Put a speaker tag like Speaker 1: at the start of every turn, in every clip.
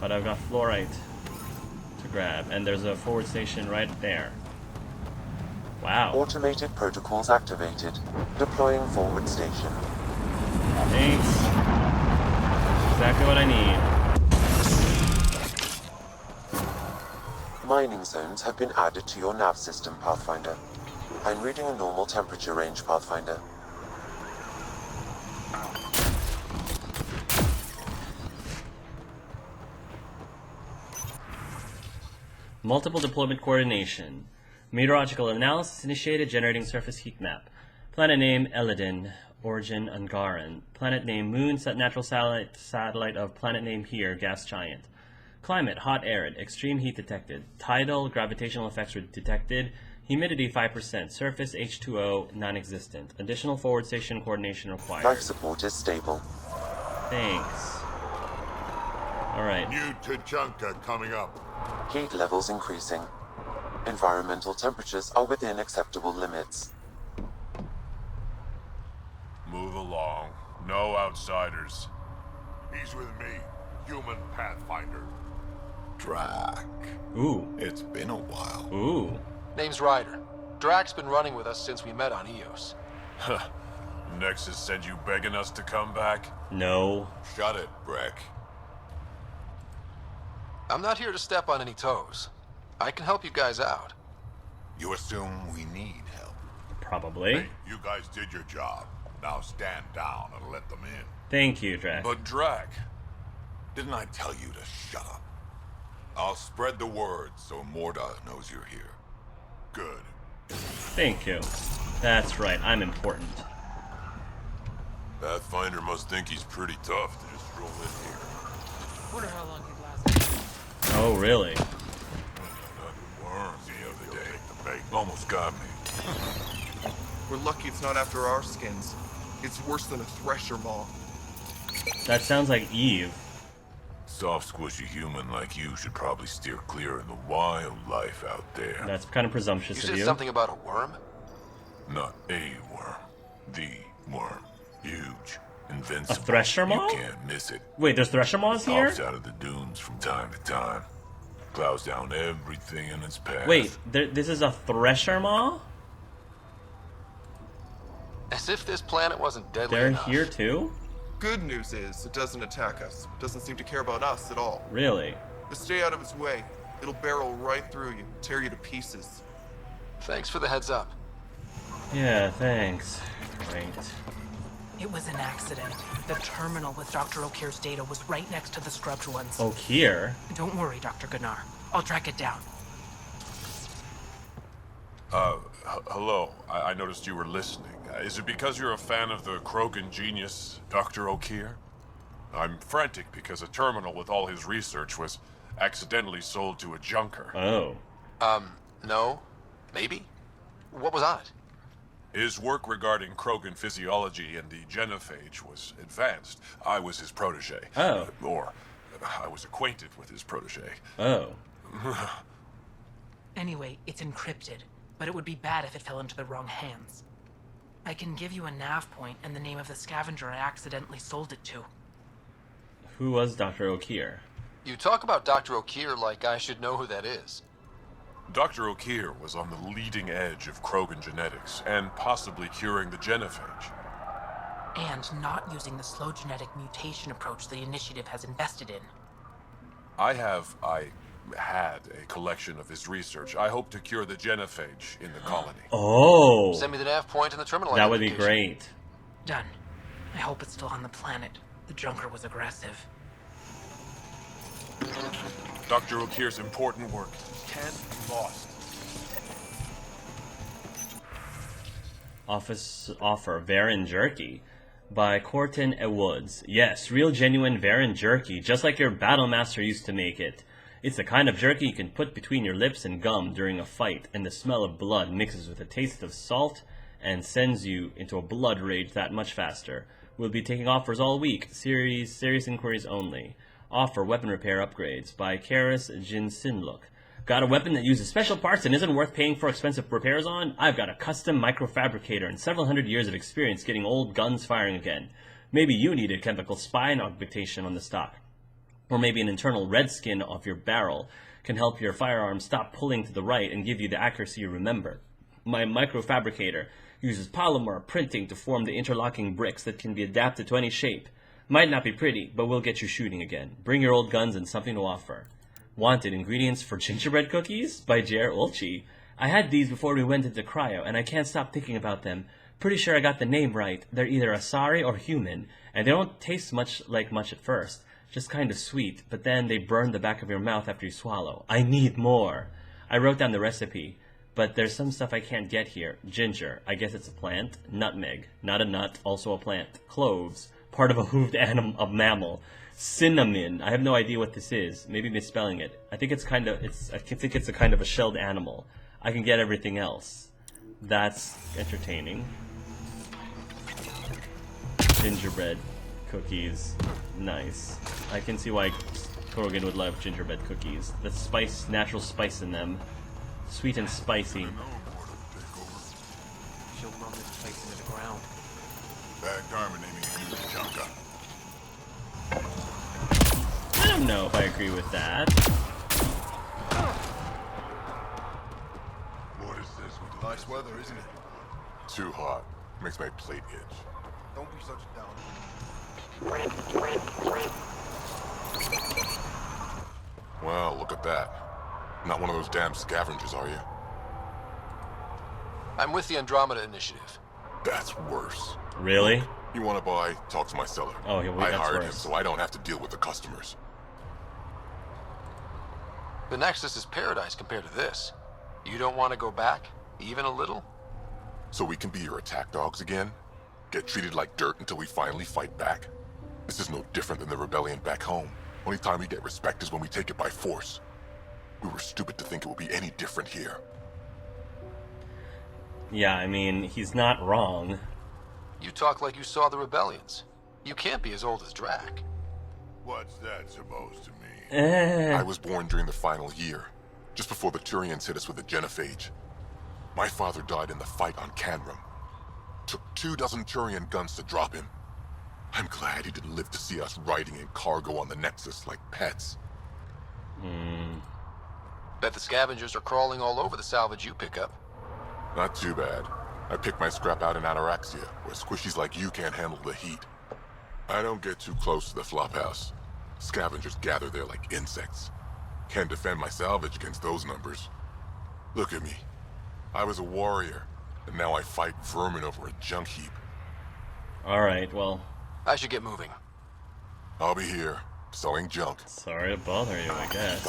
Speaker 1: but I've got fluorite to grab, and there's a forward station right there. Wow.
Speaker 2: Automated protocols activated. Deploying forward station.
Speaker 1: Thanks. Exactly what I need.
Speaker 2: Mining zones have been added to your nav system, Pathfinder. I'm reading a normal temperature range, Pathfinder.
Speaker 1: Multiple deployment coordination. Meteorological analysis initiated, generating surface heat map. Planet name Eladin, origin Ungaran. Planet name Moon, natural satellite of planet name here, gas giant. Climate hot, arid, extreme heat detected. Tidal gravitational effects were detected. Humidity 5%. Surface H2O non-existent. Additional forward station coordination required.
Speaker 2: Life support is stable.
Speaker 1: Thanks. Alright.
Speaker 3: New Tuchunka coming up.
Speaker 2: Heat levels increasing. Environmental temperatures are within acceptable limits.
Speaker 3: Move along. No outsiders. He's with me, human Pathfinder.
Speaker 4: Drack.
Speaker 1: Ooh.
Speaker 4: It's been a while.
Speaker 1: Ooh.
Speaker 5: Name's Ryder. Drack's been running with us since we met on Eos.
Speaker 3: Huh. Nexus sent you begging us to come back?
Speaker 1: No.
Speaker 4: Shut it, Breck.
Speaker 5: I'm not here to step on any toes. I can help you guys out.
Speaker 4: You assume we need help.
Speaker 1: Probably.
Speaker 3: Hey, you guys did your job. Now stand down and let them in.
Speaker 1: Thank you, Drack.
Speaker 4: But Drack, didn't I tell you to shut up? I'll spread the word so Morda knows you're here.
Speaker 3: Good.
Speaker 1: Thank you. That's right, I'm important.
Speaker 3: Pathfinder must think he's pretty tough to just roll in here.
Speaker 6: Wonder how long he'd last.
Speaker 1: Oh, really?
Speaker 3: Worms the other day. Almost got me.
Speaker 7: We're lucky it's not after our skins. It's worse than a thresher maw.
Speaker 1: That sounds like Eve.
Speaker 3: Soft, squishy human like you should probably steer clear of the wildlife out there.
Speaker 1: That's kind of presumptuous
Speaker 5: You
Speaker 1: of
Speaker 5: said
Speaker 1: you.
Speaker 5: something about a worm?
Speaker 3: Not a worm. The worm. Huge. Invincible.
Speaker 1: A thresher maw?
Speaker 3: You can't miss it.
Speaker 1: Wait, there's thresher maws here?
Speaker 3: Pops out of the dunes from time to time. Plows down everything in its path.
Speaker 1: Wait, this is a thresher maw?
Speaker 5: As if this planet wasn't deadly
Speaker 1: They're
Speaker 5: enough.
Speaker 1: here too?
Speaker 7: Good news is, it doesn't attack us. It doesn't seem to care about us at all.
Speaker 1: Really?
Speaker 7: Just stay out of its way. It'll barrel right through you, tear you to pieces.
Speaker 5: Thanks for the heads up.
Speaker 1: Yeah, thanks. Great.
Speaker 6: It was an accident. The terminal with Dr. O'Kear's data was right next to the scrubbed ones.
Speaker 1: O'Kear?
Speaker 6: Don't worry, Dr. Gunnar. I'll track it down.
Speaker 3: Hello. I noticed you were listening. Is it because you're a fan of the Krogan genius, Dr. O'Kear? I'm frantic because a terminal with all his research was accidentally sold to a junker.
Speaker 1: Oh.
Speaker 5: No. Maybe? What was on it?
Speaker 3: His work regarding Krogan physiology and the genophage was advanced. I was his protege.
Speaker 1: Oh.
Speaker 3: Or I was acquainted with his protege.
Speaker 1: Oh.
Speaker 6: Anyway, it's encrypted, but it would be bad if it fell into the wrong hands. I can give you a nav point and the name of the scavenger I accidentally sold it to.
Speaker 1: Who was Dr. O'Kear?
Speaker 5: You talk about Dr. O'Kear like I should know who that is.
Speaker 3: Dr. O'Kear was on the leading edge of Krogan genetics and possibly curing the genophage.
Speaker 6: And not using the slow genetic mutation approach the initiative has invested in.
Speaker 3: I had a collection of his research. I hope to cure the genophage in the colony.
Speaker 1: Oh.
Speaker 5: Send me the nav point and the terminal
Speaker 1: That would be
Speaker 5: identification.
Speaker 1: great.
Speaker 6: Done. I hope it's still on the planet. The junker was aggressive.
Speaker 3: Dr. O'Kear's important work can't be lost.
Speaker 1: Offer Barren Jerky by Corton E. Woods. Yes, real genuine Barren Jerky, just like your battle master used to make it. It's the kind of jerky you can put between your lips and gum during a fight, and the smell of blood mixes with a taste of salt and sends you into a blood rage that much faster. We'll be taking offers all week. Serious inquiries only. Offer weapon repair upgrades by Karis Jinsinlook. Got a weapon that uses special parts and isn't worth paying for expensive repairs on? I've got a custom microfabricator and several hundred years of experience getting old guns firing again. Maybe you need a chemical spine augmentation on the stock. Or maybe an internal red skin off your barrel can help your firearm stop pulling to the right and give you the accuracy you remember. My microfabricator uses polymer printing to form the interlocking bricks that can be adapted to any shape. Might not be pretty, but we'll get you shooting again. Bring your old guns and something to offer. Wanted ingredients for gingerbread cookies? By Jer Ulchi. I had these before we went into cryo, and I can't stop thinking about them. Pretty sure I got the name right. They're either Asari or human, and they don't taste much at first. Just kind of sweet, but then they burn the back of your mouth after you swallow. I need more. I wrote down the recipe, but there's some stuff I can't get here. Ginger, I guess it's a plant. Nutmeg, not a nut, also a plant. Cloves, part of a hooved mammal. Cinnamon, I have no idea what this is. Maybe misspelling it. I think it's a kind of a shelled animal. I can get everything else. That's entertaining. Gingerbread cookies, nice. I can see why Krogan would love gingerbread cookies. The spice, natural spice in them, sweet and spicy.
Speaker 6: She'll run this place into the ground.
Speaker 4: Bad karma naming you Tuchunka.
Speaker 1: I don't know if I agree with that.
Speaker 4: What is this? Nice weather, isn't it?
Speaker 3: Too hot. Makes my plate itch.
Speaker 4: Don't be such a downer.
Speaker 3: Well, look at that. Not one of those damn scavengers, are you?
Speaker 5: I'm with the Andromeda initiative.
Speaker 3: That's worse.
Speaker 1: Really?
Speaker 3: You want to buy? Talk to my seller.
Speaker 1: Oh, yeah,
Speaker 3: I
Speaker 1: that's
Speaker 3: hired him
Speaker 1: worse.
Speaker 3: so I don't have to deal with the customers.
Speaker 5: The Nexus is paradise compared to this. You don't want to go back? Even a little?
Speaker 3: So we can be your attack dogs again? Get treated like dirt until we finally fight back? This is no different than the rebellion back home. Only time we get respect is when we take it by force. We were stupid to think it would be any different here.
Speaker 1: Yeah, I mean, he's not wrong.
Speaker 5: You talk like you saw the rebellions. You can't be as old as Drack.
Speaker 4: What's that supposed to mean?
Speaker 3: I was born during the final year, just before the Turians hit us with the genophage. My father died in the fight on Canrum. Took 24 Turian guns to drop him. I'm glad he didn't live to see us riding in cargo on the Nexus like pets.
Speaker 5: Bet the scavengers are crawling all over the salvage you pick up.
Speaker 3: Not too bad. I picked my scrap out in Ataraxia, where squishies like you can't handle the heat. I don't get too close to the flophouse. Scavengers gather there like insects. Can't defend my salvage against those numbers. Look at me. I was a warrior, and now I fight vermin over a junk heap.
Speaker 1: Alright, well,
Speaker 5: I should get moving.
Speaker 3: I'll be here, selling junk.
Speaker 1: sorry to bother you, I guess.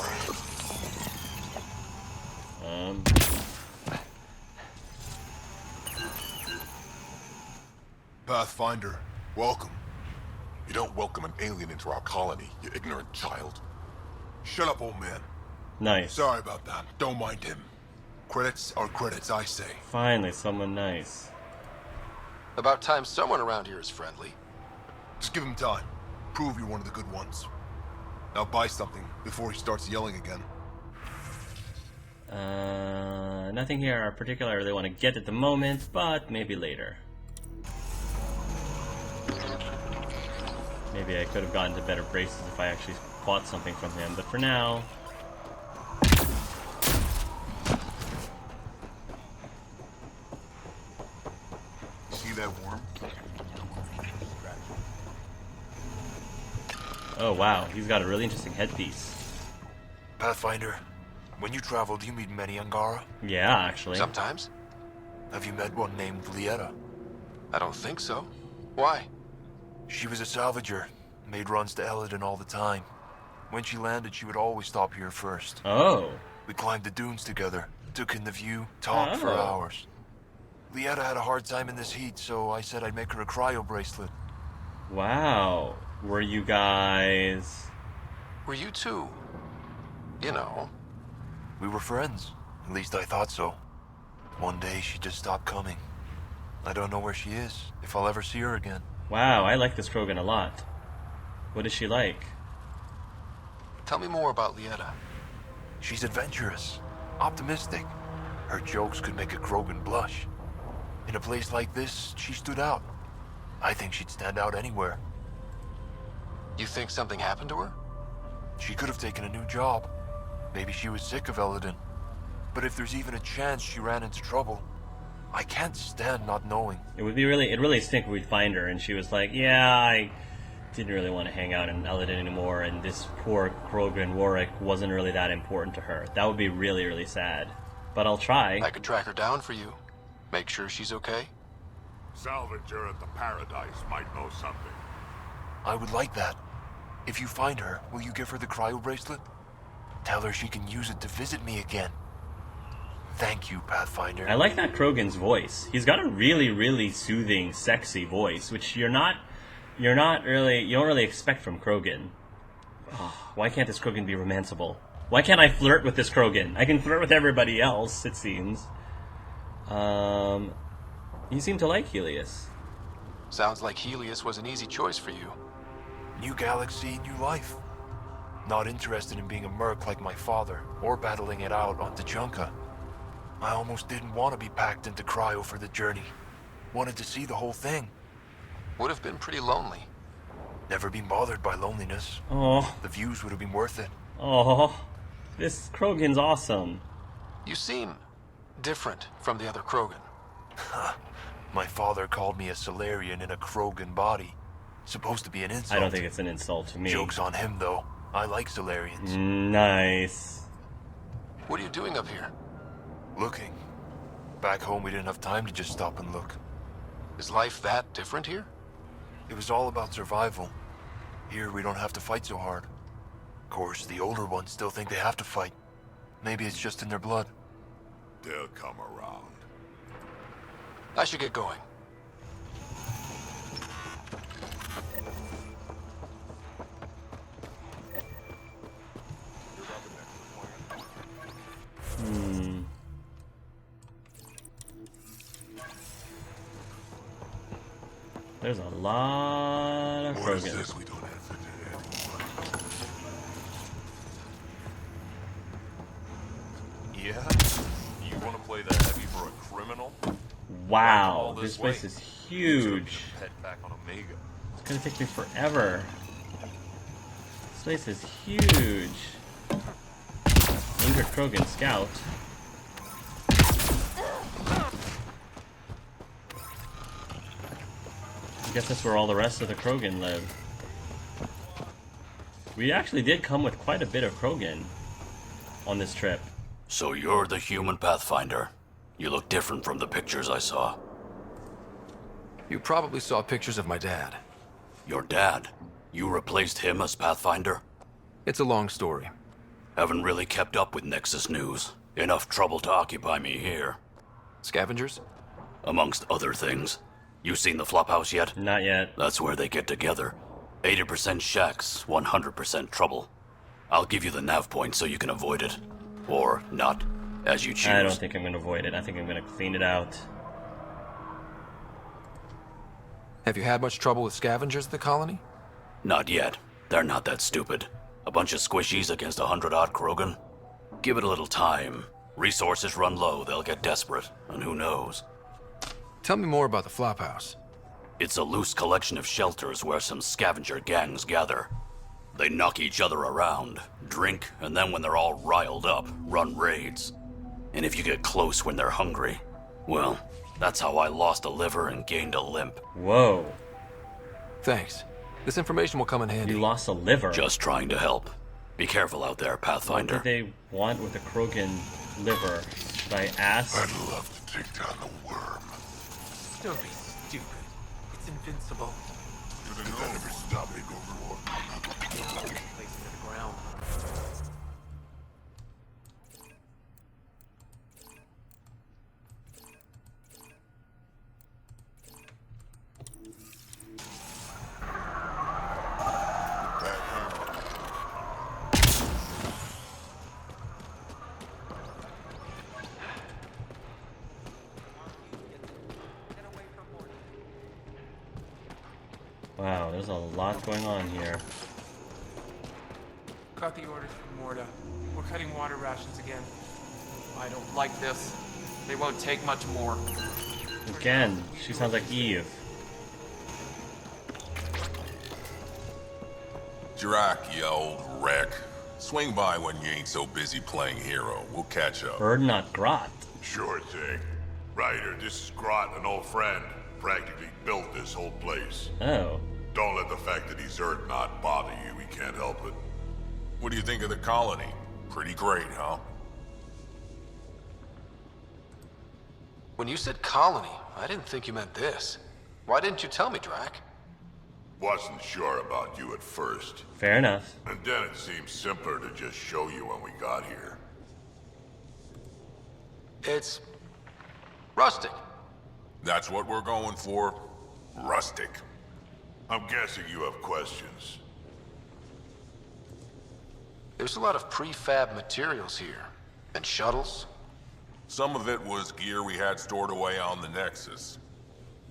Speaker 4: Pathfinder, welcome.
Speaker 3: You don't welcome an alien into our colony, you ignorant child.
Speaker 4: Shut up, old man.
Speaker 1: Nice.
Speaker 4: Sorry about that. Don't mind him. Credits are credits, I say.
Speaker 1: Finally, someone nice.
Speaker 5: About time someone around here is friendly.
Speaker 4: Just give him time. Prove you're one of the good ones. Now buy something before he starts yelling again.
Speaker 1: Nothing here I particularly want to get at the moment, but maybe later. Maybe I could have gotten to better braces if I actually bought something from him, but for now...
Speaker 4: See that worm?
Speaker 1: Oh wow, he's got a really interesting headpiece.
Speaker 8: Pathfinder, when you travel, do you meet many Angara?
Speaker 1: Yeah, actually.
Speaker 5: Sometimes.
Speaker 8: Have you met one named Liana?
Speaker 5: I don't think so. Why?
Speaker 8: She was a salvager, made runs to Eladon all the time. When she landed, she would always stop here first.
Speaker 1: Oh.
Speaker 8: We climbed the dunes together, took in the view, talked for
Speaker 1: Oh.
Speaker 8: hours. Liana had a hard time in this heat, so I said I'd make her a cryo bracelet.
Speaker 1: Wow. Were you guys...
Speaker 5: Were you two? You know.
Speaker 8: We were friends. At least I thought so. One day, she just stopped coming. I don't know where she is, if I'll ever see her again.
Speaker 1: Wow, I like this Krogan a lot. What is she like?
Speaker 5: Tell me more about Liana.
Speaker 8: She's adventurous, optimistic. Her jokes could make a Krogan blush. In a place like this, she stood out. I think she'd stand out anywhere.
Speaker 5: You think something happened to her?
Speaker 8: She could have taken a new job. Maybe she was sick of Eladin. But if there's even a chance she ran into trouble, I can't stand not knowing.
Speaker 1: It would be it'd really stink if we'd find her and she was like, yeah, I didn't really want to hang out in Eladin anymore, and this poor Krogan Warwick wasn't really that important to her. That would be really, really sad. But I'll try.
Speaker 5: I could track her down for you. Make sure she's okay.
Speaker 4: Salvager at the Paradise might know something.
Speaker 8: I would like that. If you find her, will you give her the cryo bracelet? Tell her she can use it to visit me again. Thank you, Pathfinder.
Speaker 1: I like that Krogan's voice. He's got a really, really soothing, sexy voice, which you don't really expect from Krogan. Oh, why can't this Krogan be romanceable? Why can't I flirt with this Krogan? I can flirt with everybody else, it seems. You seem to like Helios.
Speaker 5: Sounds like Helios was an easy choice for you.
Speaker 8: New galaxy, new life. Not interested in being a merc like my father, or battling it out on Tuchunka. I almost didn't want to be packed into cryo for the journey. Wanted to see the whole thing.
Speaker 5: Would have been pretty lonely.
Speaker 8: Never been bothered by loneliness.
Speaker 1: Oh,
Speaker 8: The views would have been worth it.
Speaker 1: oh, this Krogan's awesome.
Speaker 5: You seem different from the other Krogan.
Speaker 8: My father called me a Solarian in a Krogan body. Supposed to be an insult.
Speaker 1: I don't think it's an insult to me.
Speaker 8: Joke's on him, though. I like Solarians.
Speaker 1: Nice.
Speaker 5: What are you doing up here?
Speaker 8: Looking. Back home, we didn't have time to just stop and look.
Speaker 5: Is life that different here?
Speaker 8: It was all about survival. Here, we don't have to fight so hard. Of course, the older ones still think they have to fight. Maybe it's just in their blood.
Speaker 4: They'll come around.
Speaker 5: I should get going.
Speaker 1: There's a lot of
Speaker 4: What is
Speaker 1: Krogan.
Speaker 4: this we don't have to do anymore?
Speaker 9: Yeah? You want to play that heavy for a criminal?
Speaker 1: Wow,
Speaker 9: All
Speaker 1: this
Speaker 9: this
Speaker 1: place
Speaker 9: way.
Speaker 1: is
Speaker 9: Should've
Speaker 1: huge.
Speaker 9: been pet back on Omega.
Speaker 1: It's gonna take me forever. This place is huge. Injured Krogan scout. I guess that's where all the rest of the Krogan live. We actually did come with quite a bit of Krogan on this trip.
Speaker 10: So you're the human Pathfinder. You look different from the pictures I saw.
Speaker 5: You probably saw pictures of my dad.
Speaker 10: Your dad? You replaced him as Pathfinder?
Speaker 5: It's a long story.
Speaker 10: Haven't really kept up with Nexus news. Enough trouble to occupy me here.
Speaker 5: Scavengers?
Speaker 10: Amongst other things. You seen the Flophouse yet?
Speaker 1: Not yet.
Speaker 10: That's where they get together. 80% shacks, 100% trouble. I'll give you the nav point so you can avoid it. Or not, as you choose.
Speaker 1: I don't think I'm gonna avoid it. I think I'm gonna clean it out.
Speaker 5: Have you had much trouble with scavengers at the colony?
Speaker 10: Not yet. They're not that stupid. A bunch of squishies against 100-odd Krogan? Give it a little time. Resources run low, they'll get desperate. And who knows?
Speaker 5: Tell me more about the Flophouse.
Speaker 10: It's a loose collection of shelters where some scavenger gangs gather. They knock each other around, drink, and then when they're all riled up, run raids. And if you get close when they're hungry, well, that's how I lost a liver and gained a limp.
Speaker 1: Whoa.
Speaker 5: Thanks. This information will come in handy.
Speaker 1: You lost a liver.
Speaker 10: Just trying to help. Be careful out there,
Speaker 1: What
Speaker 10: Pathfinder.
Speaker 1: did they want with a Krogan liver? Should I ask?
Speaker 4: I'd love to take down the worm.
Speaker 6: Don't be stupid. It's invincible.
Speaker 4: Did that ever stop me before?
Speaker 6: Place it to the ground.
Speaker 1: Wow, there's a lot going on here.
Speaker 11: Got the orders from Morda. We're cutting water rations again. I don't like this. They won't take much more.
Speaker 1: Again, she sounds like Eve.
Speaker 4: Drack, you old wreck. Swing by when you ain't so busy playing hero. We'll catch up.
Speaker 1: Bird, not Grot.
Speaker 12: Sure thing. Ryder, this is Grot, an old friend. Practically built this whole place.
Speaker 1: Oh.
Speaker 12: Don't let the fact that he's Earth not bother you. He can't help it.
Speaker 4: What do you think of the colony? Pretty great, huh?
Speaker 5: When you said colony, I didn't think you meant this. Why didn't you tell me, Drack?
Speaker 12: Wasn't sure about you at first.
Speaker 1: Fair enough.
Speaker 12: And then it seemed simpler to just show you when we got here.
Speaker 5: It's rustic.
Speaker 4: That's what we're going for. Rustic.
Speaker 12: I'm guessing you have questions.
Speaker 5: There's a lot of prefab materials here. And shuttles.
Speaker 4: Some of it was gear we had stored away on the Nexus.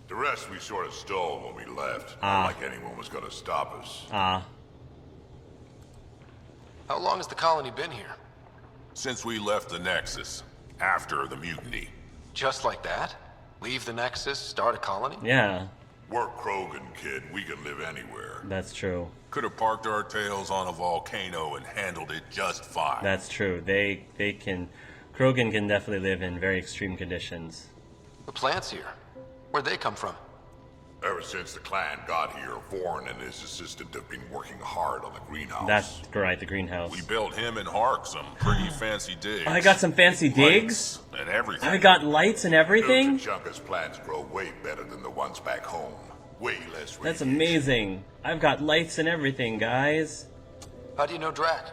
Speaker 12: The rest we sort of stole when we left. Not like anyone was gonna stop us.
Speaker 5: How long has the colony been here?
Speaker 4: Since we left the Nexus. After the mutiny.
Speaker 5: Just like that? Leave the Nexus, start a colony?
Speaker 1: Yeah.
Speaker 12: We're Krogan, kid. We can live anywhere.
Speaker 1: That's true.
Speaker 4: Could have parked our tails on a volcano and handled it just fine.
Speaker 1: That's true. They can... Krogan can definitely live in very extreme conditions.
Speaker 5: The plants here. Where'd they come from?
Speaker 12: Ever since the clan got here, Vorn and his assistant have been working hard on the greenhouse.
Speaker 1: That's right, the greenhouse.
Speaker 4: We built him and Hark some pretty fancy digs.
Speaker 1: I got some fancy digs?
Speaker 4: And everything.
Speaker 1: I got lights and everything?
Speaker 12: Tuchunka's plants grow way better than the ones back home. Way less radiation.
Speaker 1: That's amazing. I've got lights and everything, guys.
Speaker 5: How do you know Drack?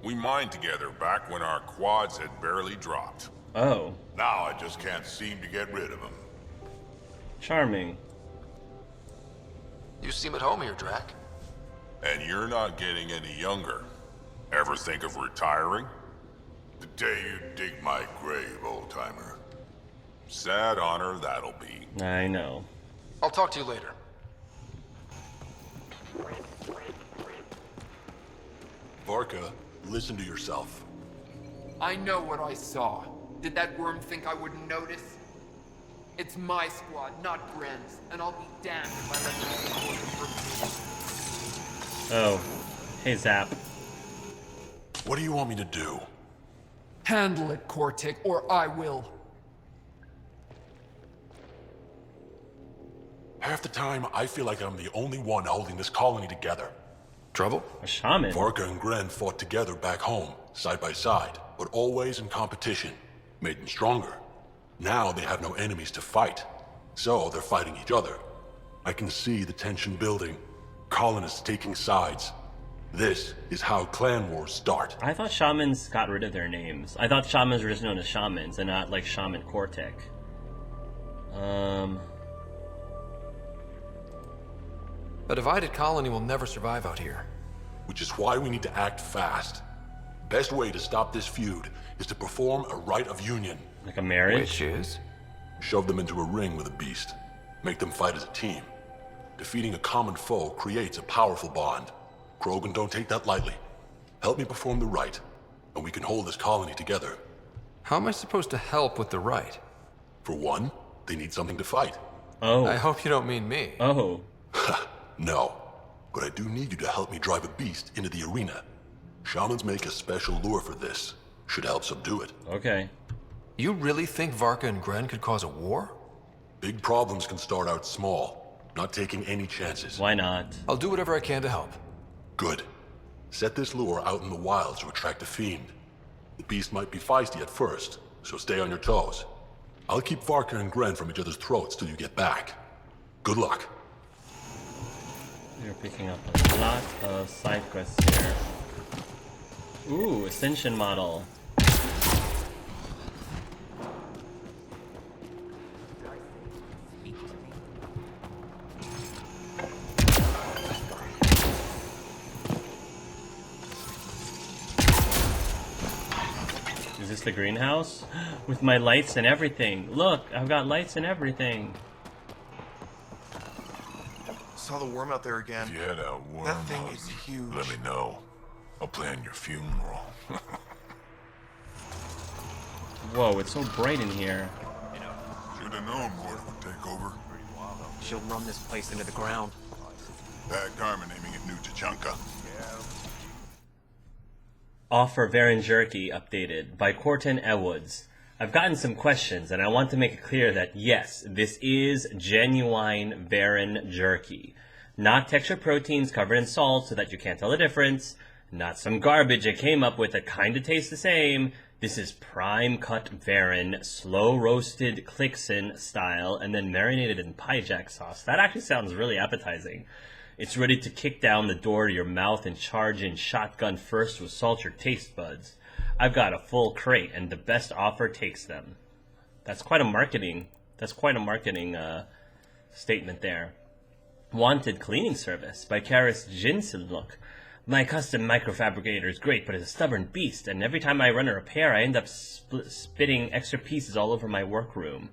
Speaker 4: We mined together back when our quads had barely dropped.
Speaker 1: Oh.
Speaker 12: Now I just can't seem to get rid of him.
Speaker 1: Charming.
Speaker 5: You seem at home here, Drack.
Speaker 4: And you're not getting any younger. Ever think of retiring?
Speaker 12: The day you dig my grave, old-timer.
Speaker 4: Sad honor that'll be.
Speaker 1: I know.
Speaker 5: I'll talk to you later.
Speaker 8: Varka, listen to yourself.
Speaker 11: I know what I saw. Did that worm think I wouldn't notice? It's my squad, not Gren's, and I'll be damned if I let them report it.
Speaker 1: Oh. Hey, Zap.
Speaker 8: What do you want me to do?
Speaker 11: Handle it, Cortic, or I will.
Speaker 8: Half the time, I feel like I'm the only one holding this colony together.
Speaker 5: Trouble?
Speaker 1: A shaman.
Speaker 8: Varka and Gren fought together back home, side by side, but always in competition. Made them stronger. Now they have no enemies to fight, so they're fighting each other. I can see the tension building, colonists taking sides. This is how clan wars start.
Speaker 1: I thought shamans got rid of their names. I thought shamans were just known as shamans and not like Shaman Cortec.
Speaker 5: A divided colony will never survive out here.
Speaker 8: Which is why we need to act fast. Best way to stop this feud is to perform a rite of union.
Speaker 1: Like a marriage?
Speaker 5: Which is?
Speaker 8: Shove them into a ring with a beast. Make them fight as a team. Defeating a common foe creates a powerful bond. Krogan don't take that lightly. Help me perform the rite, and we can hold this colony together.
Speaker 5: How am I supposed to help with the rite?
Speaker 8: For one, they need something to fight.
Speaker 1: Oh.
Speaker 5: I hope you don't mean me.
Speaker 1: Oh.
Speaker 8: No, but I do need you to help me drive a beast into the arena. Shamans make a special lure for this. Should help subdue it.
Speaker 1: Okay.
Speaker 5: You really think Varka and Gren could cause a war?
Speaker 8: Big problems can start out small, not taking any chances.
Speaker 1: Why not?
Speaker 5: I'll do whatever I can to help.
Speaker 8: Good. Set this lure out in the wilds to attract a fiend. The beast might be feisty at first, so stay on your toes. I'll keep Varka and Gren from each other's throats till you get back. Good luck.
Speaker 1: You're picking up a lot of side quests here. Ooh, Ascension model. Is this the greenhouse? With my lights and everything. Look, I've got lights and everything.
Speaker 7: Saw the worm out there again.
Speaker 4: If you had a worm,
Speaker 7: That thing is huge.
Speaker 4: let me know. I'll plan your funeral.
Speaker 1: Whoa, it's so bright in here.
Speaker 4: Should have known Mort would take over.
Speaker 13: She'll run this place into the ground.
Speaker 12: Bad karma naming it New Tuchunka.
Speaker 1: Offer Barren Jerky updated by Corton Ewoods. I've gotten some questions, and I want to make it clear that yes, this is genuine Barren Jerky. Not textured proteins covered in salt so that you can't tell the difference. Not some garbage I came up with that kinda tastes the same. This is prime cut Barren, slow roasted Clixon style, and then marinated in pie jack sauce. That actually sounds really appetizing. It's ready to kick down the door to your mouth and charge in shotgun first to assault your taste buds. I've got a full crate, and the best offer takes them. That's quite a marketing statement there. Wanted cleaning service by Karis Jinsiluk. My custom microfabricator is great, but it's a stubborn beast, and every time I run a repair, I end up spitting extra pieces all over my workroom.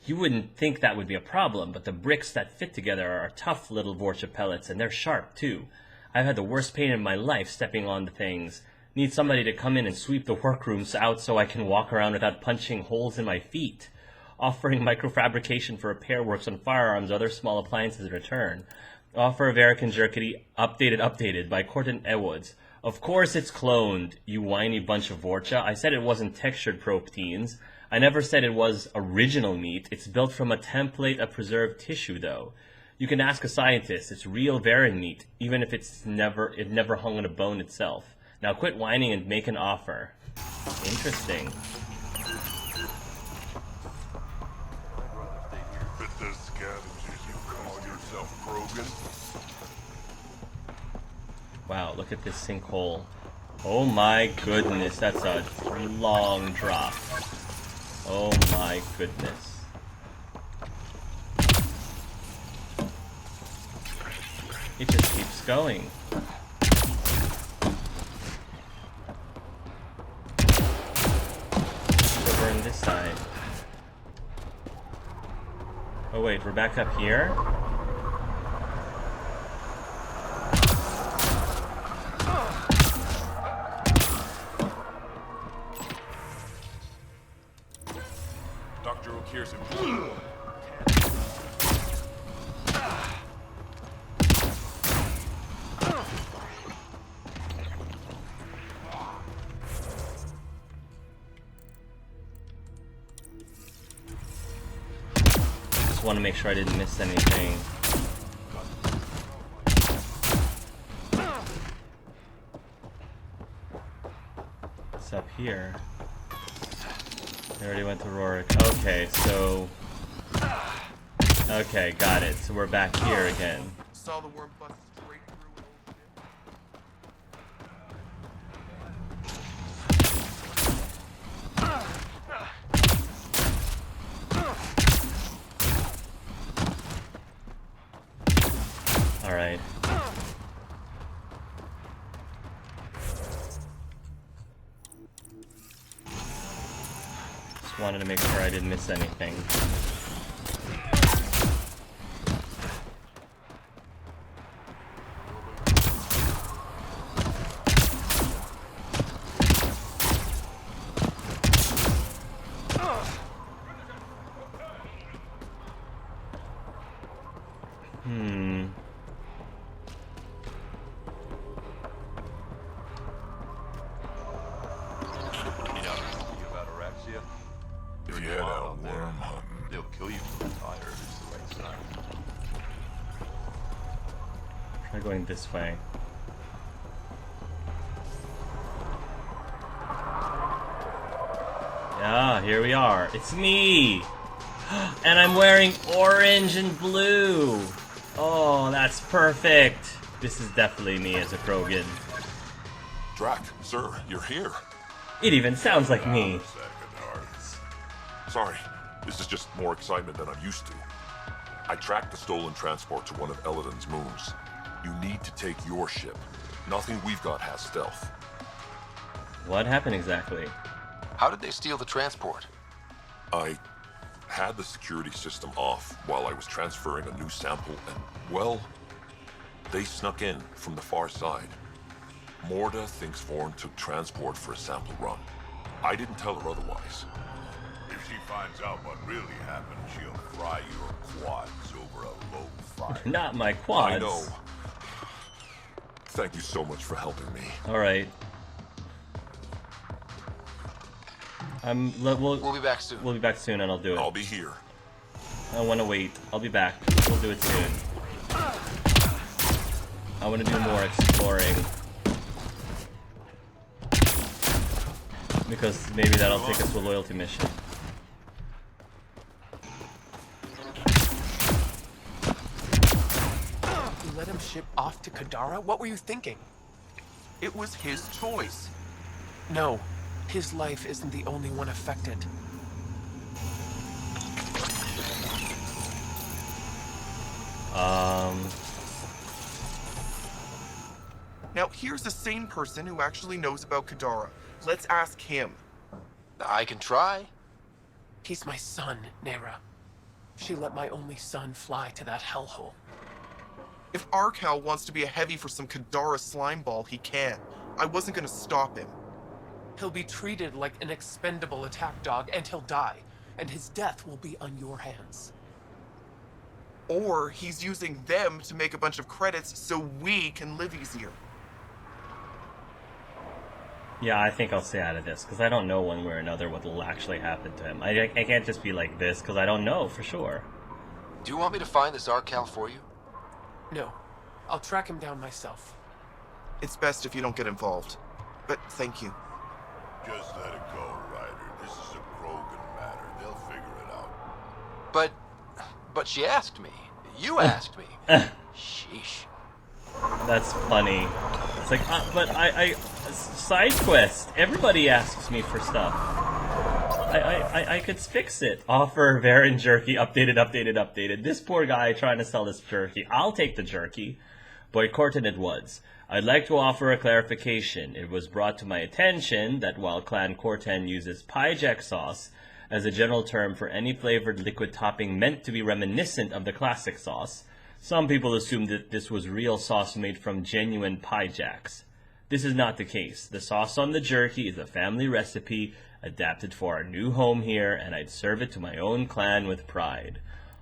Speaker 1: You wouldn't think that would be a problem, but the bricks that fit together are tough little Vorcha pellets, and they're sharp, too. I've had the worst pain in my life stepping on the things. Need somebody to come in and sweep the workrooms out so I can walk around without punching holes in my feet. Offering microfabrication for repair works on firearms or other small appliances in return. Offer of Barren Jerky updated by Corton Ewoods. Of course it's cloned, you whiny bunch of Vorcha. I said it wasn't textured proteins. I never said it was original meat. It's built from a template of preserved tissue, though. You can ask a scientist. It's real Barren meat, even if it never hung on a bone itself. Now quit whining and make an offer. Interesting.
Speaker 12: But the scavengers, you call yourself Krogan?
Speaker 1: Wow, look at this sinkhole. Oh my goodness, that's a long drop. Oh my goodness. It just keeps going. Over on this side. Oh wait, we're back up here?
Speaker 3: Dr. O'Keere's in.
Speaker 1: Just want to make sure I didn't miss anything. What's up here? I already went to Rorik. Okay, so... Okay, got it. So we're back here again.
Speaker 7: Saw the worm bust straight
Speaker 1: through. Alright. Just wanted to make sure I didn't miss anything. Going this way. Yeah, here we are. It's me! And I'm wearing orange and blue! Oh, that's perfect! This is definitely me as a Krogan.
Speaker 3: Drack, sir, you're here.
Speaker 1: It even sounds like me.
Speaker 3: Sorry, this is just more excitement than I'm used to. I tracked the stolen transport to one of Eladin's moons. You need to take your ship. Nothing we've got has stealth.
Speaker 1: What happened exactly?
Speaker 5: How did they steal the transport?
Speaker 3: I had the security system off while I was transferring a new sample and, well, they snuck in from the far side. Morda thinks Vorn took transport for a sample run. I didn't tell her otherwise.
Speaker 12: If she finds out what really happened, she'll fry your quads over a low fire.
Speaker 1: Not my quads.
Speaker 3: I know. Thank you so much for helping me.
Speaker 1: Alright.
Speaker 5: We'll be back soon.
Speaker 1: We'll be back soon, and I'll do it.
Speaker 3: I'll be here.
Speaker 1: I want to wait. I'll be back. We'll do it soon. I want to do more exploring. Because maybe that'll take us to a loyalty mission.
Speaker 7: You let him ship off to Kadara? What were you thinking?
Speaker 13: It was his choice.
Speaker 7: No, his life isn't the only one affected.
Speaker 13: Now, here's a sane person who actually knows about Kadara. Let's ask him.
Speaker 5: I can try.
Speaker 7: He's my son, Nera. She let my only son fly to that hellhole.
Speaker 13: If Arcal wants to be a heavy for some Kadara slime ball, he can. I wasn't gonna stop him.
Speaker 7: He'll be treated like an expendable attack dog, and he'll die. And his death will be on your hands.
Speaker 13: Or he's using them to make a bunch of credits so we can live easier.
Speaker 1: Yeah, I think I'll stay out of this, because I don't know one way or another what will actually happen to him. I can't just be like this, because I don't know for sure.
Speaker 5: Do you want me to find this Arcal for you?
Speaker 7: No, I'll track him down myself.
Speaker 13: It's best if you don't get involved. But thank you.
Speaker 12: Just let it go, Ryder. This is a Krogan matter. They'll figure it out.
Speaker 5: But she asked me. You asked me. Sheesh.
Speaker 1: That's funny. It's like, but I side quest. Everybody asks me for stuff. I could fix it. Offer Barren Jerky, updated. This poor guy trying to sell this jerky. I'll take the jerky. Boy Corton it was. I'd like to offer a clarification. It was brought to my attention that while Clan Corten uses Pyjack sauce as a general term for any flavored liquid topping meant to be reminiscent of the classic sauce, some people assumed that this was real sauce made from genuine Pyjacks. This is not the case. The sauce on the jerky is a family recipe adapted for our new home here, and I'd serve it to my own clan with pride.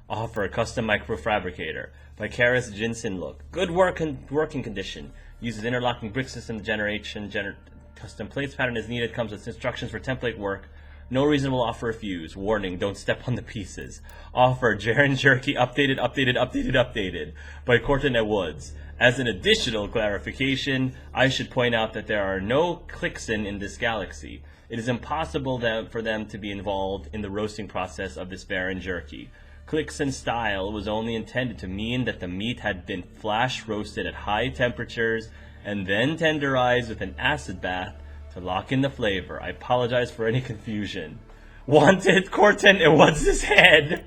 Speaker 1: Offer a custom microfabricator by Karis Jinsen Look. Good working condition. Uses interlocking brick system generation. Custom plates pattern is needed. Comes with instructions for template work. No reasonable offer refused. Warning, don't step on the pieces. Offer Barren Jerky updated by Corton Woods. As an additional clarification, I should point out that there are no Clixen in this galaxy. It is impossible for them to be involved in the roasting process of this Barren Jerky. Clixen style was only intended to mean that the meat had been flash roasted at high temperatures and then tenderized with an acid bath to lock in the flavor. I apologize for any confusion. Wanted Corton What's His Head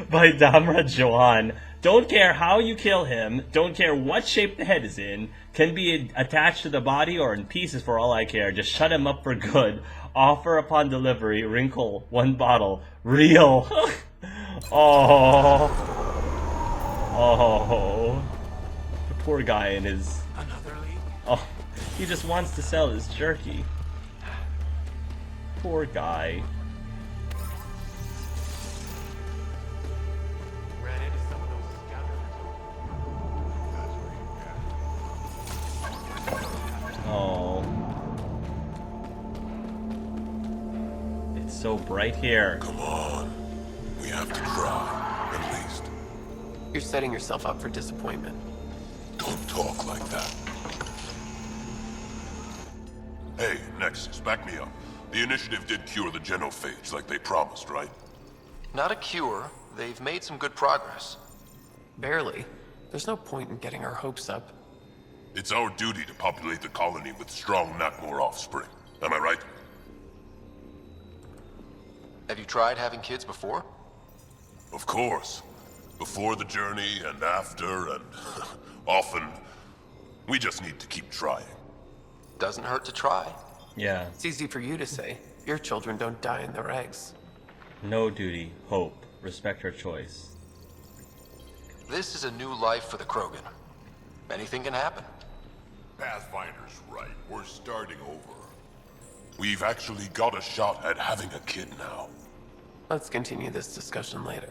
Speaker 1: by Damra Joan. Don't care how you kill him, don't care what shape the head is in, can be attached to the body or in pieces for all I care. Just shut him up for good. Offer upon delivery, wrinkle, 1 bottle. Real. Oh. The poor guy in his...
Speaker 7: Another league?
Speaker 1: Oh, he just wants to sell his jerky. Poor guy.
Speaker 7: Ran into some of those scoundrels.
Speaker 1: Oh. It's so bright here.
Speaker 12: Come on. We have to try, at least.
Speaker 7: You're setting yourself up for disappointment.
Speaker 12: Don't talk like that. Hey, Nexus, back me up. The initiative did cure the genophage like they promised, right?
Speaker 5: Not a cure. They've made some good progress.
Speaker 7: Barely. There's no point in getting our hopes up.
Speaker 12: It's our duty to populate the colony with strong Nakmor offspring. Am I right?
Speaker 5: Have you tried having kids before?
Speaker 12: Of course. Before the journey and after and often. We just need to keep trying.
Speaker 5: Doesn't hurt to try.
Speaker 1: Yeah.
Speaker 7: It's easy for you to say. Your children don't die in their eggs.
Speaker 1: No duty, hope, respect her choice.
Speaker 5: This is a new life for the Krogan. Anything can happen.
Speaker 12: Pathfinder's right. We're starting over. We've actually got a shot at having a kid now.
Speaker 7: Let's continue this discussion later.